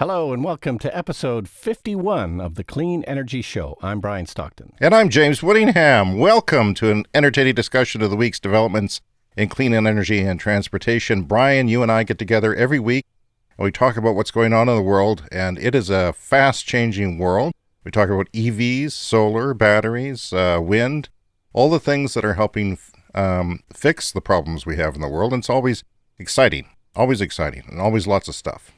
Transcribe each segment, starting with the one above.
Hello and welcome to episode 51 of the Clean Energy Show. I'm Brian Stockton. And I'm James Whittingham. Welcome to an entertaining discussion of the week's developments in clean energy and transportation. Brian, you and I get together every week and we talk about what's going on in the world, and it is a fast-changing world. We talk about EVs, solar, batteries, wind, all the things that are helping fix the problems we have in the world, and it's always exciting, and always lots of stuff.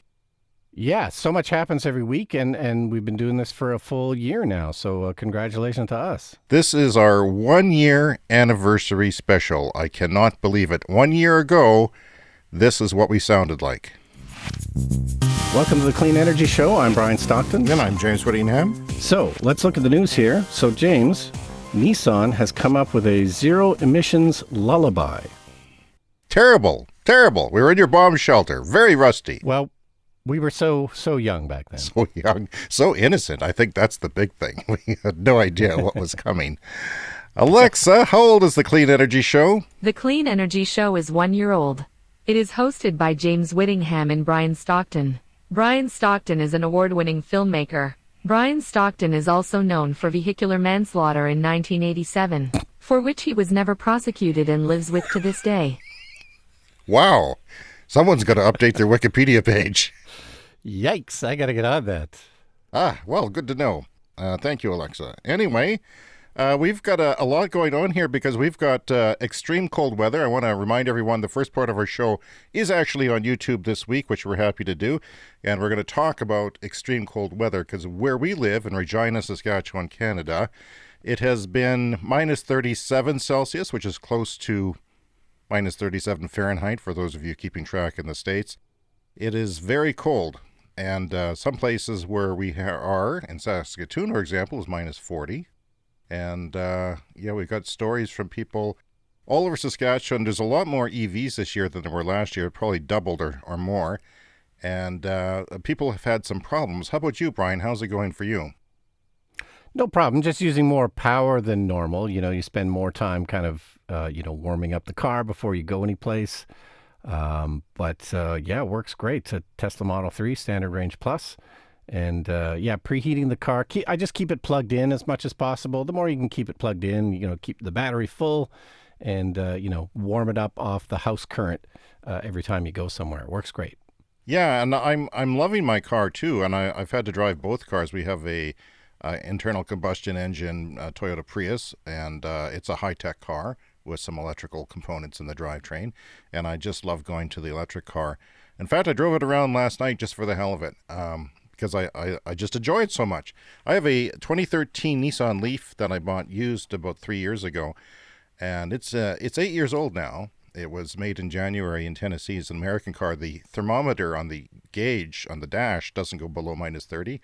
Yeah, so much happens every week, and we've been doing this for a full year now, so congratulations to us. This is our 1-year anniversary special. I cannot believe it. 1 year ago, this is what we sounded like. Welcome to the Clean Energy Show. I'm Brian Stockton. And I'm James Whittingham. So, let's look at the news here. So, James, Nissan has come up with a zero-emissions lullaby. Terrible. We were in your bomb shelter. Very rusty. Well, we were so young back then. So young, so innocent. I think that's the big thing. We had no idea what was coming. Alexa, how old is the Clean Energy Show? The Clean Energy Show is 1 year old. It is hosted by James Whittingham and Brian Stockton. Brian Stockton is an award-winning filmmaker. Brian Stockton is also known for vehicular manslaughter in 1987, for which he was never prosecuted and lives with to this day. Wow. Someone's got to update their Wikipedia page. Yikes, I got to get on that. Well, good to know. Thank you, Alexa. Anyway, we've got a lot going on here because we've got extreme cold weather. I want to remind everyone the first part of our show is actually on YouTube this week, which we're happy to do. And we're going to talk about extreme cold weather because where we live in Regina, Saskatchewan, Canada, it has been minus 37 Celsius, which is close to minus 37 Fahrenheit for those of you keeping track in the States. It is very cold. And some places where we are, in Saskatoon, for example, is minus 40. And we've got stories from people all over Saskatchewan. There's a lot more EVs this year than there were last year, probably doubled or more. And people have had some problems. How about you, Brian? How's it going for you? No problem. Just using more power than normal. You know, you spend more time kind of, warming up the car before you go anyplace. It works great. It's a Tesla Model 3 Standard Range Plus. And, preheating the car. I just keep it plugged in as much as possible. The more you can keep it plugged in, keep the battery full and, warm it up off the house current every time you go somewhere. It works great. Yeah, and I'm loving my car, too. And I've had to drive both cars. We have a internal combustion engine Toyota Prius, and it's a high-tech car with some electrical components in the drivetrain, and I just love going to the electric car. In fact, I drove it around last night just for the hell of it, because I just enjoy it so much. I have a 2013 Nissan Leaf that I bought used about 3 years ago, and it's 8 years old now. It was made in January in Tennessee. It's an American car. The thermometer on the gauge on the dash doesn't go below minus 30.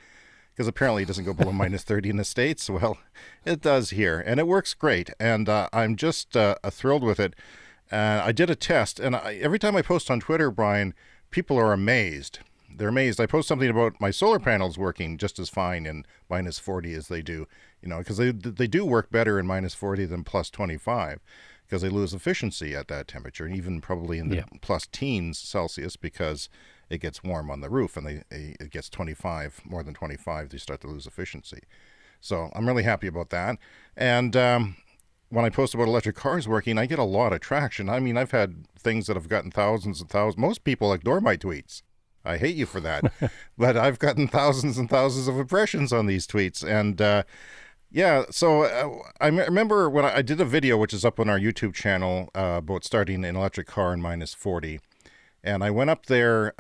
Because apparently it doesn't go below minus 30 in the States. Well, it does here, and it works great, and I'm just thrilled with it. I did a test, and every time I post on Twitter, Brian, people are amazed. They're amazed. I post something about my solar panels working just as fine in minus 40 as they do, because they do work better in minus 40 than plus 25, because they lose efficiency at that temperature, and even probably in the plus teens Celsius, because it gets warm on the roof, and it gets 25, more than 25, they start to lose efficiency. So I'm really happy about that. And when I post about electric cars working, I get a lot of traction. I mean, I've had things that have gotten thousands and thousands. Most people ignore my tweets. I hate you for that. But I've gotten thousands and thousands of impressions on these tweets. And I remember when I did a video, which is up on our YouTube channel, about starting an electric car in minus 40. And I went up there,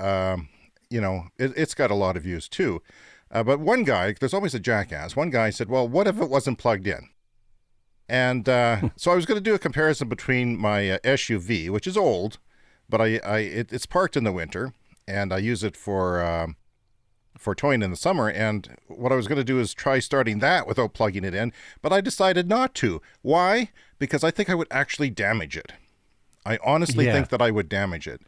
it's got a lot of views too. But one guy, there's always a jackass, one guy said, well, what if it wasn't plugged in? And so I was going to do a comparison between my SUV, which is old, but it's parked in the winter, and I use it for towing in the summer. And what I was going to do is try starting that without plugging it in, but I decided not to. Why? Because I think I would actually damage it. I honestly think that I would damage it.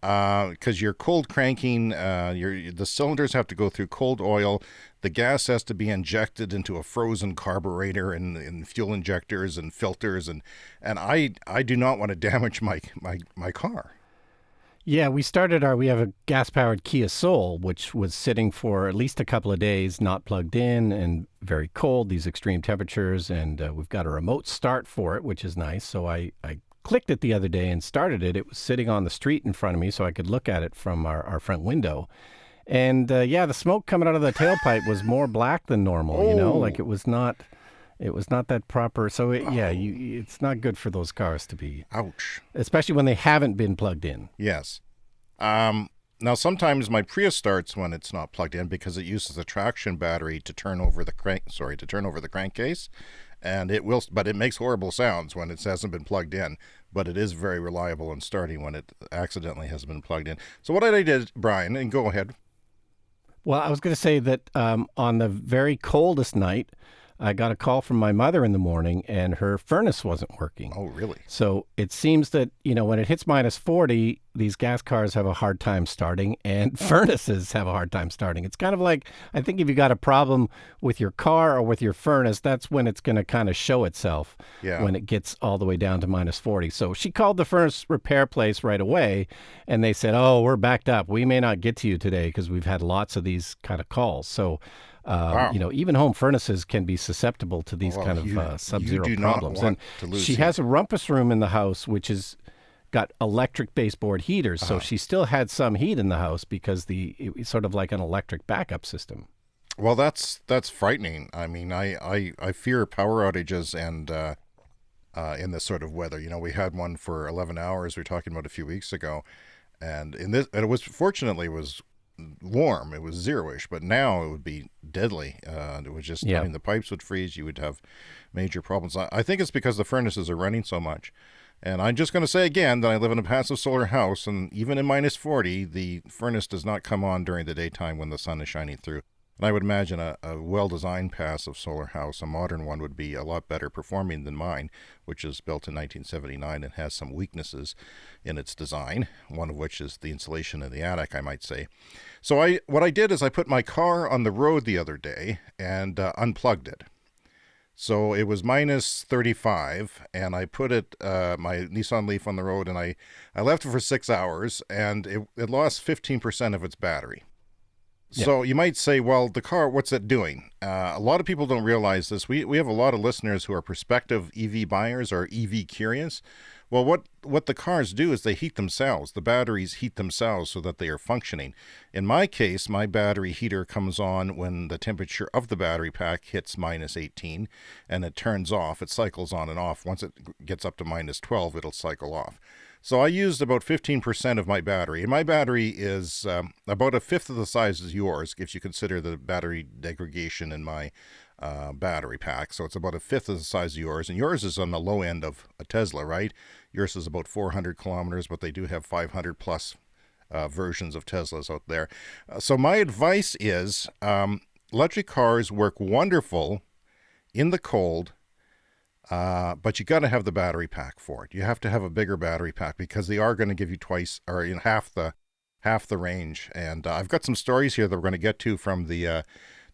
Because you're cold cranking, the cylinders have to go through cold oil, the gas has to be injected into a frozen carburetor and fuel injectors and filters, and I do not want to damage my car. Yeah, we have a gas-powered Kia Soul, which was sitting for at least a couple of days, not plugged in and very cold, these extreme temperatures. And we've got a remote start for it, which is nice. So I clicked it the other day and started it. It was sitting on the street in front of me so I could look at it from our front window. And yeah, the smoke coming out of the tailpipe was more black than normal, like it was not that proper. So it's not good for those cars to be, Ouch. especially when they haven't been plugged in. Yes. Now, sometimes my Prius starts when it's not plugged in because it uses a traction battery to turn over the crankcase, and but it makes horrible sounds when it hasn't been plugged in. But it is very reliable in starting when it accidentally has been plugged in. So what I did, Brian, and go ahead. Well, I was going to say that on the very coldest night, I got a call from my mother in the morning and her furnace wasn't working. Oh, really? So it seems that, when it hits minus 40, these gas cars have a hard time starting and furnaces have a hard time starting. It's kind of like, I think if you got a problem with your car or with your furnace, that's when it's going to kind of show itself when it gets all the way down to minus 40. So she called the furnace repair place right away and they said, oh, we're backed up. We may not get to you today because we've had lots of these kind of calls. So Wow. Even home furnaces can be susceptible to these kind of sub-zero problems. And she has a rumpus room in the house, which has got electric baseboard heaters. So she still had some heat in the house because it was sort of like an electric backup system. Well, that's frightening. I mean, I fear power outages and in this sort of weather. We had one for 11 hours. We were talking about a few weeks ago, and it was warm. It was zero-ish, but now it would be deadly. It was just, I mean, the pipes would freeze. You would have major problems. I think it's because the furnaces are running so much. And I'm just going to say again that I live in a passive solar house, and even in minus 40, the furnace does not come on during the daytime when the sun is shining through. And I would imagine a well-designed passive solar house, a modern one, would be a lot better performing than mine, which is built in 1979 and has some weaknesses in its design, one of which is the insulation in the attic, I might say. So what I did is I put my car on the road the other day and unplugged it. So it was minus 35, and I put my Nissan Leaf on the road, and I left it for 6 hours, and it lost 15% of its battery. So you might say, well, the car, what's it doing? A lot of people don't realize this. We have a lot of listeners who are prospective EV buyers or EV curious. Well, what the cars do is they heat themselves. The batteries heat themselves so that they are functioning. In my case, my battery heater comes on when the temperature of the battery pack hits minus 18, and it turns off. It cycles on and off. Once it gets up to minus 12, it'll cycle off. So I used about 15% of my battery, and my battery is about a fifth of the size as yours, if you consider the battery degradation in my battery pack. So it's about a fifth of the size of yours, and yours is on the low end of a Tesla, right? Yours is about 400 kilometers, but they do have 500 plus versions of Teslas out there. So my advice is electric cars work wonderful in the cold, but you got to have the battery pack for it. You have to have a bigger battery pack because they are going to give you twice or half the range. And I've got some stories here that we're going to get to from the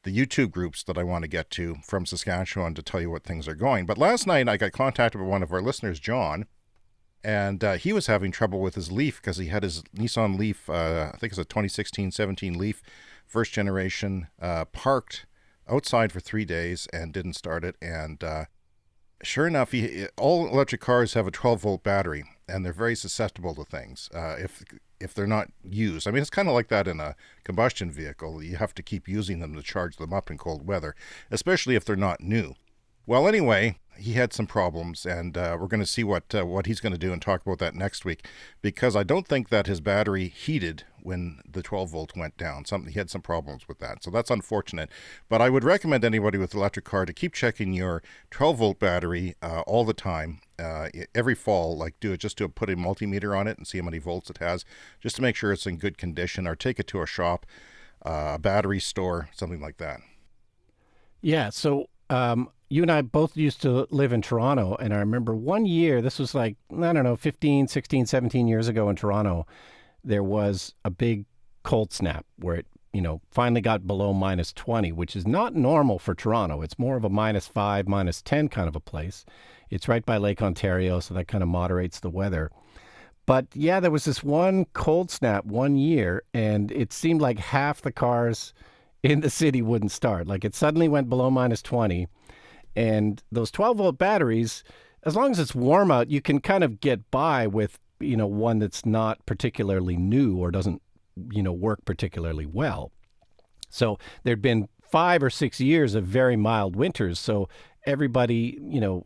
YouTube groups that I want to get to from Saskatchewan to tell you what things are going. But last night I got contacted by one of our listeners, John, and he was having trouble with his Leaf because he had his Nissan Leaf, I think it's a 2016-17 Leaf, first generation, parked outside for 3 days and didn't start it. And sure enough, all electric cars have a 12-volt battery, and they're very susceptible to things if they're not used. I mean, it's kind of like that in a combustion vehicle. You have to keep using them to charge them up in cold weather, especially if they're not new. Well, anyway, he had some problems, and we're going to see what he's going to do and talk about that next week, because I don't think that his battery heated when the 12 volt went down. He had some problems with that, so that's unfortunate. But I would recommend anybody with an electric car to keep checking your 12 volt battery all the time. Every fall, put a multimeter on it and see how many volts it has, just to make sure it's in good condition, or take it to a shop, a battery store, something like that. Yeah, so you and I both used to live in Toronto, and I remember one year, this was 15, 16, 17 years ago in Toronto, there was a big cold snap where it, finally got below minus 20, which is not normal for Toronto. It's more of a minus 5, minus 10 kind of a place. It's right by Lake Ontario, so that kind of moderates the weather. But yeah, there was this one cold snap one year, and it seemed like half the cars in the city wouldn't start. Like it suddenly went below minus 20. And those 12-volt batteries, as long as it's warm out, you can kind of get by with, one that's not particularly new or doesn't, work particularly well. So there'd been 5 or 6 years of very mild winters. So everybody,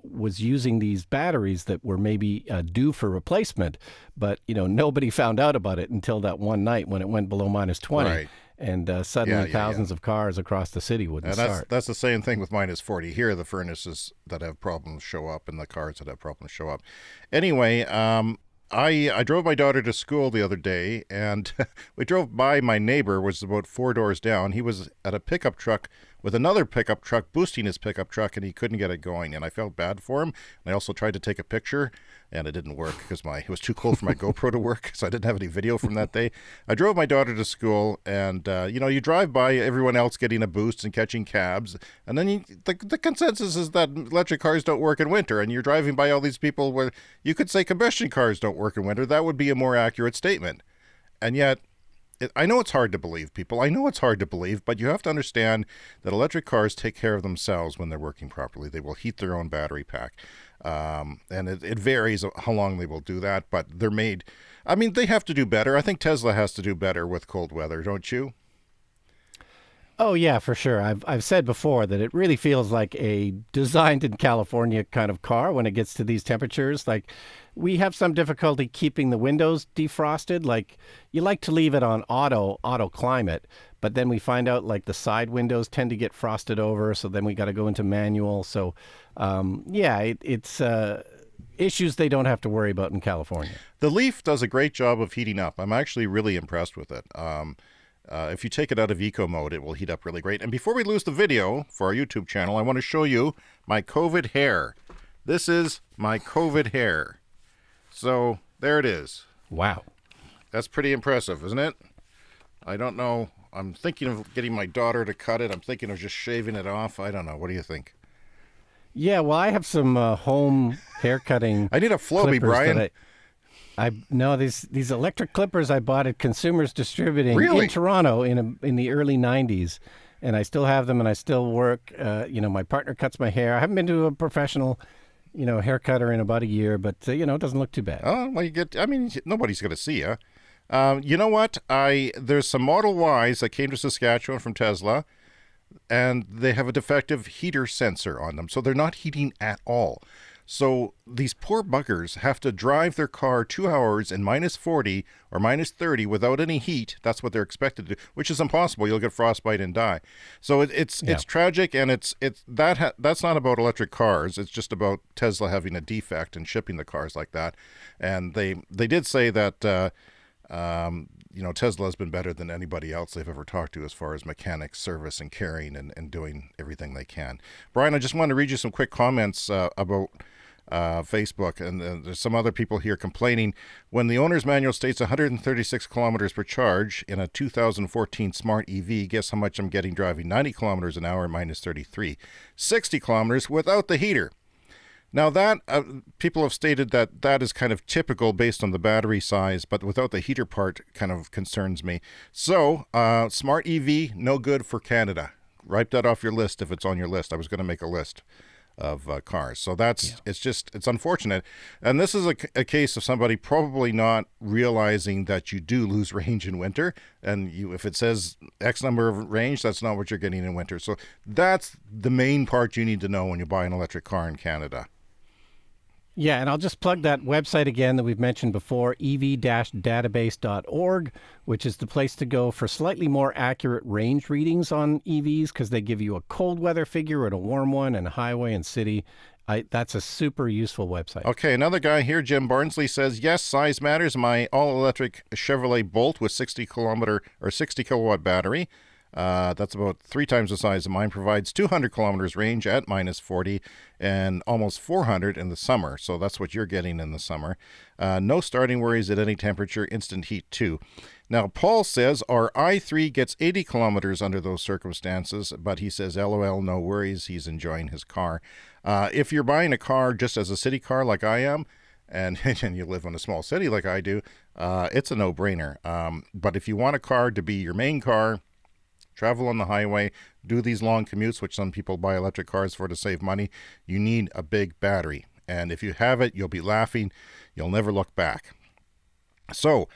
was using these batteries that were maybe due for replacement. But, nobody found out about it until that one night when it went below minus 20. Right. And suddenly thousands of cars across the city wouldn't start. That's the same thing with minus 40. Here, the furnaces that have problems show up and the cars that have problems show up. Anyway, I drove my daughter to school the other day, and we drove by my neighbor, which is about 4 doors down. He was at a pickup truck with another pickup truck boosting his pickup truck, and he couldn't get it going. And I felt bad for him. And I also tried to take a picture, and it didn't work because it was too cold for my GoPro to work, so I didn't have any video from that day. I drove my daughter to school, and you drive by everyone else getting a boost and catching cabs, and then the consensus is that electric cars don't work in winter, and you're driving by all these people where you could say combustion cars don't work in winter. That would be a more accurate statement. And yet, I know it's hard to believe, people. I know it's hard to believe, but you have to understand that electric cars take care of themselves when they're working properly. They will heat their own battery pack. And it varies how long they will do that, but they're made. I mean, they have to do better. I think Tesla has to do better with cold weather, don't you? Oh, yeah, for sure. I've said before that it really feels like a designed in California kind of car when it gets to these temperatures. Like, we have some difficulty keeping the windows defrosted. Like, you like to leave it on auto climate, but then we find out like the side windows tend to get frosted over, so then we got to go into manual. So, it's issues they don't have to worry about in California. The Leaf does a great job of heating up. I'm actually really impressed with it. If you take it out of eco mode, it will heat up really great. And before we lose the video for our YouTube channel, I want to show you my COVID hair. This is my COVID hair. So there it is. Wow. That's pretty impressive, isn't it? I don't know. I'm thinking of getting my daughter to cut it. I'm thinking of just shaving it off. I don't know. What do you think? Yeah, well, I have some home hair cutting. I need a Flowbee, Brian. No, these electric clippers I bought at Consumers Distributing Really? in Toronto in the early 90s, and I still have them and I still work. My partner cuts my hair. I haven't been to a professional, hair cutter in about a year, but it doesn't look too bad. Oh, well, nobody's going to see you. You know what? There's some Model Ys that came to Saskatchewan from Tesla, and they have a defective heater sensor on them, so they're not heating at all. So these poor buggers have to drive their car 2 hours in minus 40 or minus 30 without any heat. That's what they're expected to do, which is impossible. You'll get frostbite and die. So it's tragic, and that's not about electric cars. It's just about Tesla having a defect and shipping the cars like that. And they did say that Tesla has been better than anybody else they've ever talked to as far as mechanics, service, and carrying and doing everything they can. Brian, I just want to read you some quick comments about Facebook, and there's some other people here complaining. When the owner's manual states 136 kilometers per charge in a 2014 Smart EV, guess how much I'm getting driving 90 kilometers an hour minus 33. 60 kilometers without the heater. Now that people have stated that is kind of typical based on the battery size, but without the heater part kind of concerns me. So Smart EV, no good for Canada. Wipe that off your list if it's on your list. I was going to make a list of cars. So it's unfortunate. And this is a case of somebody probably not realizing that you do lose range in winter. And if it says X number of range, that's not what you're getting in winter. So that's the main part you need to know when you buy an electric car in Canada. Yeah, and I'll just plug that website again that we've mentioned before, EV-Databaseorg, which is the place to go for slightly more accurate range readings on EVs, because they give you a cold weather figure and a warm one and highway and city. That's a super useful website. Okay, another guy here, Jim Barnsley, says, yes, size matters. My all-electric Chevrolet Bolt with 60 kilowatt battery. That's about 3 times the size of mine, provides 200 kilometers range at minus 40 and almost 400 in the summer. So that's what you're getting in the summer. No starting worries at any temperature, instant heat too. Now, Paul says our i3 gets 80 kilometers under those circumstances, but he says, LOL, no worries. He's enjoying his car. If you're buying a car just as a city car like I am, and, and you live in a small city like I do, it's a no-brainer. But if you want a car to be your main car, travel on the highway, do these long commutes, which some people buy electric cars for to save money, you need a big battery. And if you have it, you'll be laughing. You'll never look back. So,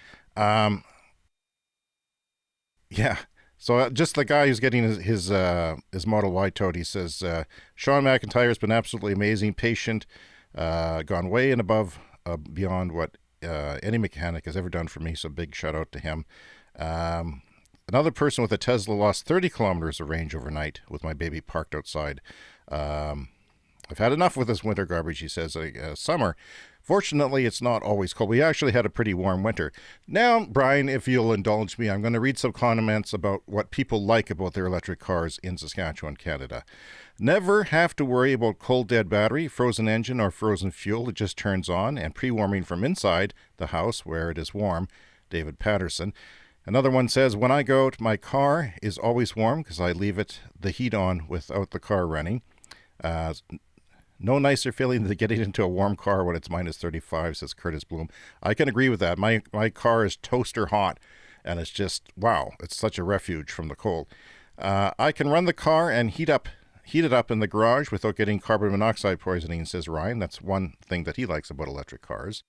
yeah. So just the guy who's getting his Model Y towed, he says, Sean McIntyre has been absolutely amazing, patient, gone way and above, beyond what any mechanic has ever done for me. So big shout out to him. Another person with a Tesla lost 30 kilometers of range overnight with my baby parked outside. I've had enough with this winter garbage, he says. Summer. Fortunately, it's not always cold. We actually had a pretty warm winter. Now, Brian, if you'll indulge me, I'm going to read some comments about what people like about their electric cars in Saskatchewan, Canada. Never have to worry about cold dead battery, frozen engine, or frozen fuel. It just turns on, and pre-warming from inside the house where it is warm. David Patterson. Another one says, when I go out, my car is always warm because I leave the heat on without the car running. No nicer feeling than getting into a warm car when it's minus 35, says Curtis Bloom. I can agree with that. My car is toaster hot, and it's just, wow, it's such a refuge from the cold. I can run the car and heat it up in the garage without getting carbon monoxide poisoning, says Ryan. That's one thing that he likes about electric cars.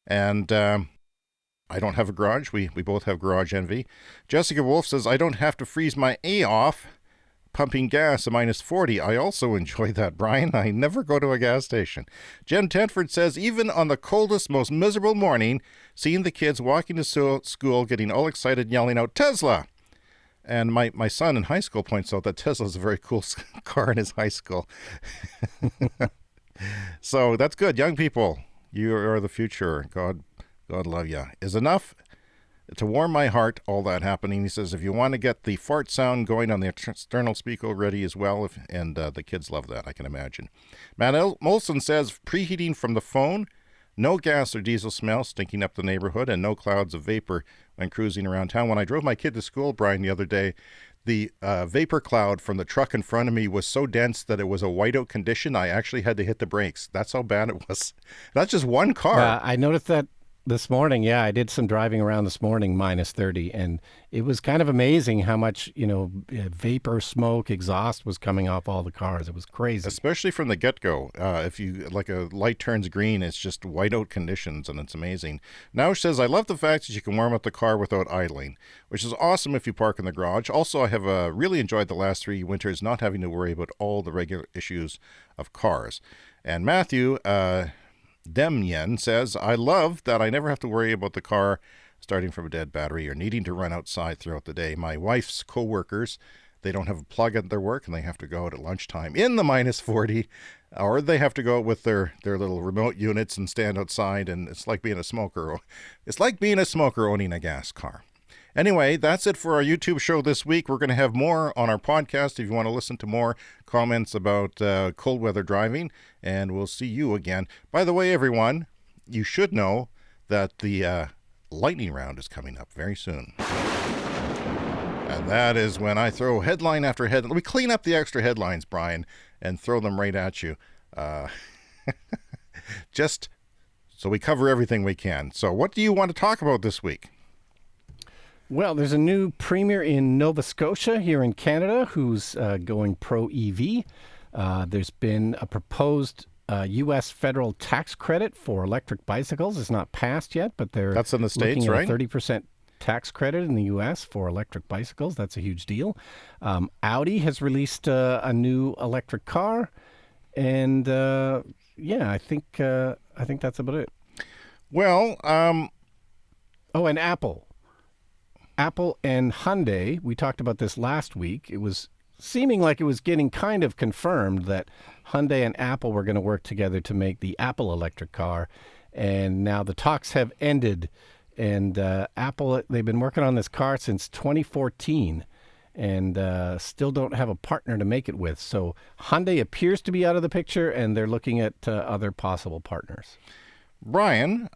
And I don't have a garage. We both have garage envy. Jessica Wolf says, I don't have to freeze my A off pumping gas at minus 40. I also enjoy that, Brian. I never go to a gas station. Jem Tenford says, even on the coldest, most miserable morning, seeing the kids walking to school, getting all excited, yelling out, Tesla! And my son in high school points out that Tesla is a very cool car in his high school. So that's good. Young people, you are the future. God love you. Is enough to warm my heart, all that happening. He says, if you want to get the fart sound going on the external speaker ready as well, and the kids love that, I can imagine. Matt Molson says, preheating from the phone, no gas or diesel smell stinking up the neighborhood, and no clouds of vapor when cruising around town. When I drove my kid to school, Brian, the other day, the vapor cloud from the truck in front of me was so dense that it was a whiteout condition. I actually had to hit the brakes. That's how bad it was. That's just one car. I noticed that this morning. Yeah, I did some driving around this morning, minus 30, and it was kind of amazing how much, vapor, smoke, exhaust was coming off all the cars. It was crazy. Especially from the get-go. If you, like, a light turns green, it's just whiteout conditions, and it's amazing. Now she says, I love the fact that you can warm up the car without idling, which is awesome if you park in the garage. Also, I have really enjoyed the last 3 winters not having to worry about all the regular issues of cars. And Matthew Demyen says, I love that I never have to worry about the car starting from a dead battery or needing to run outside throughout the day. My wife's co-workers, they don't have a plug at their work, and they have to go out at lunchtime in the minus 40, or they have to go out with their little remote units and stand outside, and it's like being a smoker. It's like being a smoker owning a gas car. Anyway, that's it for our YouTube show this week. We're going to have more on our podcast if you want to listen to more comments about cold weather driving, and we'll see you again. By the way, everyone, you should know that the lightning round is coming up very soon. And that is when I throw headline after headline. We clean up the extra headlines, Brian, and throw them right at you. Just so we cover everything we can. So what do you want to talk about this week? Well, there's a new premier in Nova Scotia here in Canada who's going pro-EV. There's been a proposed U.S. federal tax credit for electric bicycles. It's not passed yet, but that's in the States, looking right? at a 30% tax credit in the U.S. for electric bicycles. That's a huge deal. Audi has released a new electric car, and I think that's about it. Well, and Apple and Hyundai, we talked about this last week. It was seeming like it was getting kind of confirmed that Hyundai and Apple were going to work together to make the Apple electric car. And now the talks have ended. And Apple, they've been working on this car since 2014 and still don't have a partner to make it with. So Hyundai appears to be out of the picture, and they're looking at other possible partners. Brian,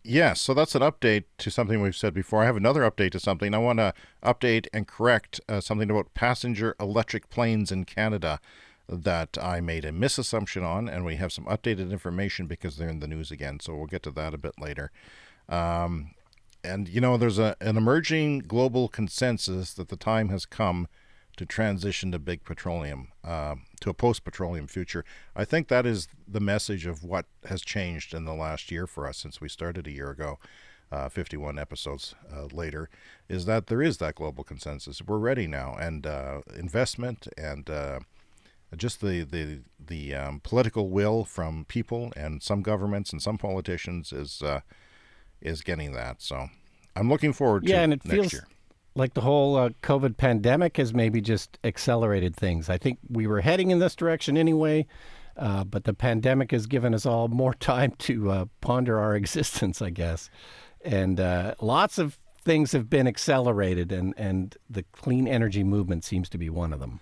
yes, so that's an update to something we've said before. I have another update to something. I want to update and correct something about passenger electric planes in Canada. that I made a misassumption on, and we have some updated information because they're in the news again. So we'll get to that a bit later. And, there's an emerging global consensus that the time has come to transition to big petroleum, to a post-petroleum future. I think that is the message of what has changed in the last year for us since we started a year ago, 51 episodes later, is that there is that global consensus. We're ready now, and investment and just the political will from people and some governments and some politicians is getting that. So I'm looking forward to and it next feels year. like the whole COVID pandemic has maybe just accelerated things. I think we were heading in this direction anyway, but the pandemic has given us all more time to ponder our existence, I guess. And lots of things have been accelerated, and the clean energy movement seems to be one of them.